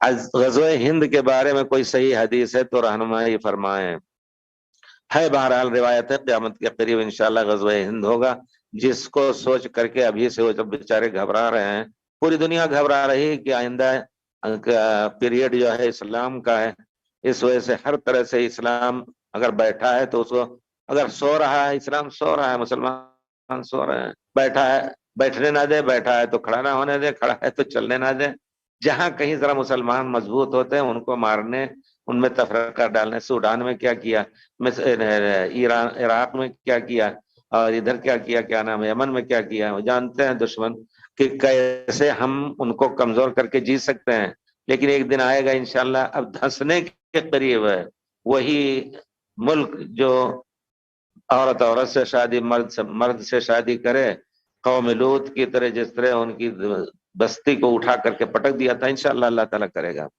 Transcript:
आज ग़ज़वे हिंद के बारे में कोई सही हदीस है तो रहनुमाई फरमाएं। है बहरहाल रिवायत है, क़यामत के करीब इंशाअल्लाह ग़ज़वे हिंद होगा, जिसको सोच करके अभी से वो जब बेचारे घबरा रहे हैं, पूरी दुनिया घबरा रही है कि आइंदा पीरियड जो है इस्लाम का है। इस वजह से हर तरह से इस्लाम अगर बैठा है तो उसको, अगर सो रहा है इस्लाम सो रहा है, मुसलमान सो रहे हैं, बैठा है बैठने ना दे, बैठा है तो खड़ा ना होने दे, खड़ा है तो चलने ना दे। जहां कहीं जरा मुसलमान मजबूत होते हैं उनको मारने, उनमें तफरका डालने। सूडान में क्या किया, ईरान इराक में क्या किया, और इधर क्या किया, क्या नाम है, यमन में क्या किया, वो जानते हैं दुश्मन कि कैसे हम उनको कमजोर करके जी सकते हैं। लेकिन एक दिन आएगा इंशाल्लाह, अब धंसने के करीब है वही मुल्क जो औरत औरत से शादी, मर्द से शादी करे, कौम लूत की तरह, जिस तरह उनकी बस्ती को उठा करके पटक दिया था, इंशाल्लाह अल्लाह ताला करेगा।